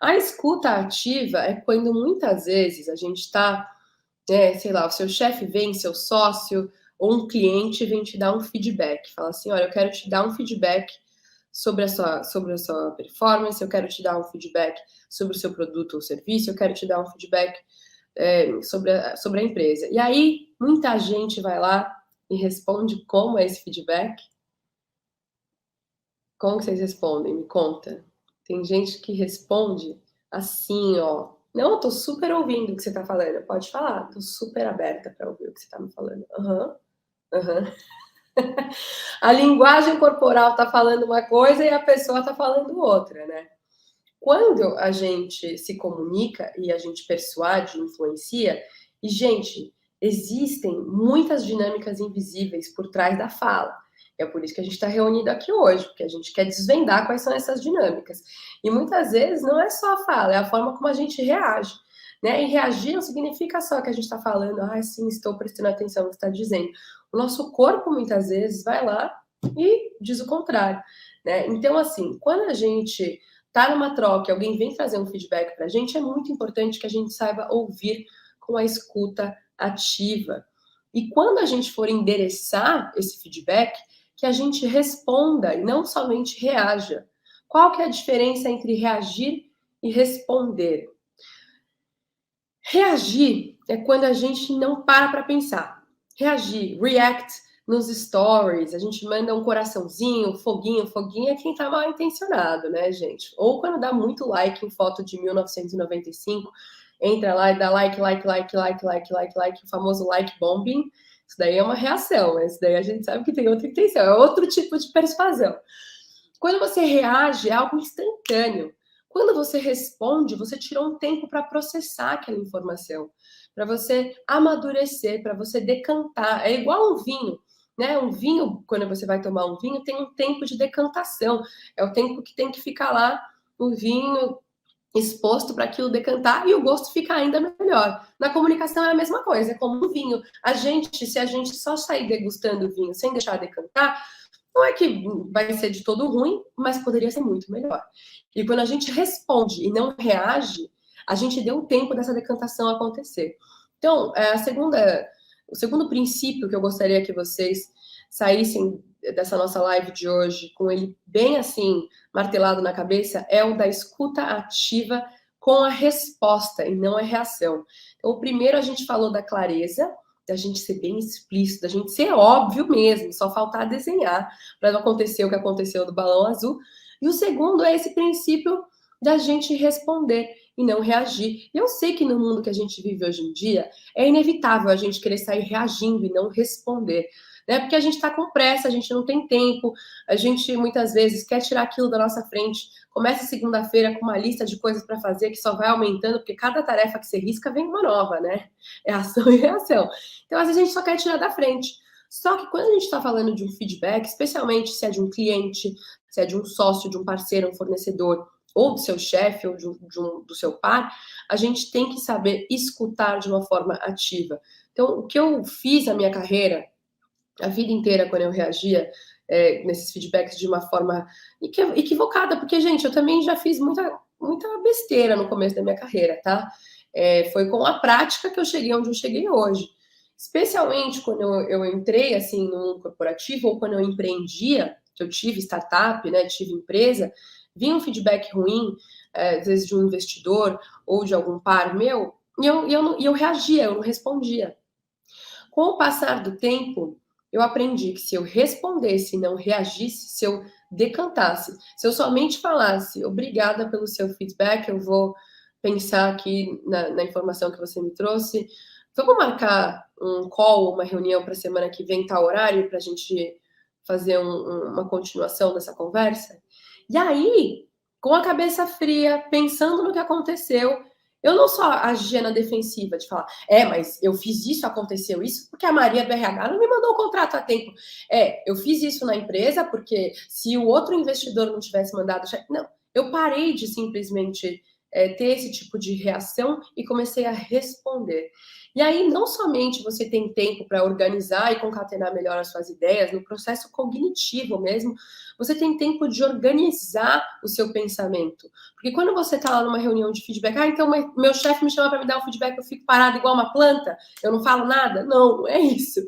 A escuta ativa é quando muitas vezes a gente está, né, sei lá, o seu chefe vem, seu sócio ou um cliente vem te dar um feedback, fala assim, olha, eu quero te dar um feedback sobre a sua performance, eu quero te dar um feedback sobre o seu produto ou serviço, eu quero te dar um feedback sobre a empresa. E aí, muita gente vai lá e responde como é esse feedback. Como que vocês respondem? Me conta. Tem gente que responde assim, ó. Não, eu tô super ouvindo o que você tá falando. Pode falar, tô super aberta para ouvir o que você tá me falando. Aham, aham. A linguagem corporal tá falando uma coisa e a pessoa tá falando outra, né? Quando a gente se comunica e a gente persuade, influencia, e, gente, existem muitas dinâmicas invisíveis por trás da fala. É por isso que a gente está reunido aqui hoje, porque a gente quer desvendar quais são essas dinâmicas. E muitas vezes não é só a fala, é a forma como a gente reage. Né? E reagir não significa só que a gente está falando, ah, sim, estou prestando atenção no que está dizendo. O nosso corpo, muitas vezes, vai lá e diz o contrário. Né? Então, assim, quando a gente tá numa troca, alguém vem trazer um feedback para a gente, é muito importante que a gente saiba ouvir com a escuta ativa. E quando a gente for endereçar esse feedback, que a gente responda e não somente reaja. Qual que é a diferença entre reagir e responder? Reagir é quando a gente não para pensar. Reagir, react nos stories, a gente manda um coraçãozinho, foguinho, foguinho é quem tá mal intencionado, né, gente? Ou quando dá muito like em foto de 1995, entra lá e dá like, like, like, like, like, like, like, o famoso like bombing. Isso daí é uma reação, isso daí a gente sabe que tem outra intenção, é outro tipo de persuasão. Quando você reage, é algo instantâneo. Quando você responde, você tirou um tempo para processar aquela informação, para você amadurecer, para você decantar. É igual um vinho, né? Um vinho, quando você vai tomar um vinho, tem um tempo de decantação. É o tempo que tem que ficar lá o vinho exposto para aquilo decantar e o gosto fica ainda melhor. Na comunicação é a mesma coisa, é como um vinho. Se a gente só sair degustando o vinho sem deixar decantar, não é que vai ser de todo ruim, mas poderia ser muito melhor. E quando a gente responde e não reage, a gente deu o tempo dessa decantação acontecer. Então, o segundo princípio que eu gostaria que vocês saíssem dessa nossa live de hoje com ele bem assim martelado na cabeça é o da escuta ativa com a resposta e não a reação. Então, o primeiro a gente falou da clareza, da gente ser bem explícito, da gente ser óbvio mesmo, só faltar desenhar para não acontecer o que aconteceu do balão azul. E o segundo é esse princípio da gente responder e não reagir. E eu sei que no mundo que a gente vive hoje em dia, é inevitável a gente querer sair reagindo e não responder. Né? Porque a gente está com pressa, a gente não tem tempo, a gente muitas vezes quer tirar aquilo da nossa frente. Começa segunda-feira com uma lista de coisas para fazer que só vai aumentando, porque cada tarefa que você risca vem uma nova, né? É ação e reação. Então, às vezes, a gente só quer tirar da frente. Só que quando a gente está falando de um feedback, especialmente se é de um cliente, se é de um sócio, de um parceiro, um fornecedor, ou do seu chefe, ou do seu par, a gente tem que saber escutar de uma forma ativa. Então, o que eu fiz na minha carreira, a vida inteira, quando eu reagia nesses feedbacks de uma forma equivocada, porque, gente, eu também já fiz muita besteira no começo da minha carreira, tá? Foi com a prática que eu cheguei onde eu cheguei hoje. Especialmente quando eu entrei, assim, no mundo corporativo, ou quando eu empreendia, que eu tive startup, né, tive empresa, vinha um feedback ruim, às vezes de um investidor ou de algum par meu, e eu reagia, eu não respondia. Com o passar do tempo, eu aprendi que se eu respondesse e não reagisse, se eu decantasse, se eu somente falasse obrigada pelo seu feedback, eu vou pensar aqui na informação que você me trouxe. Vamos marcar um call, uma reunião para a semana que vem, tal horário, para a gente fazer uma continuação dessa conversa? E aí, com a cabeça fria, pensando no que aconteceu, eu não só agia na defensiva de falar, mas eu fiz isso, aconteceu isso, porque a Maria do RH não me mandou o contrato a tempo. Eu fiz isso na empresa, porque se o outro investidor não tivesse mandado. Não, eu parei de simplesmente ter esse tipo de reação e comecei a responder. E aí, não somente você tem tempo para organizar e concatenar melhor as suas ideias, no processo cognitivo mesmo, você tem tempo de organizar o seu pensamento. Porque quando você está lá numa reunião de feedback, então meu chefe me chama para me dar um feedback, eu fico parada igual uma planta, eu não falo nada? Não, não é isso.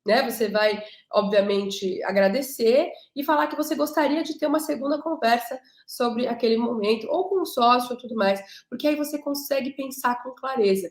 Né? Você vai, obviamente, agradecer e falar que você gostaria de ter uma segunda conversa sobre aquele momento, ou com um sócio ou tudo mais, porque aí você consegue pensar com clareza.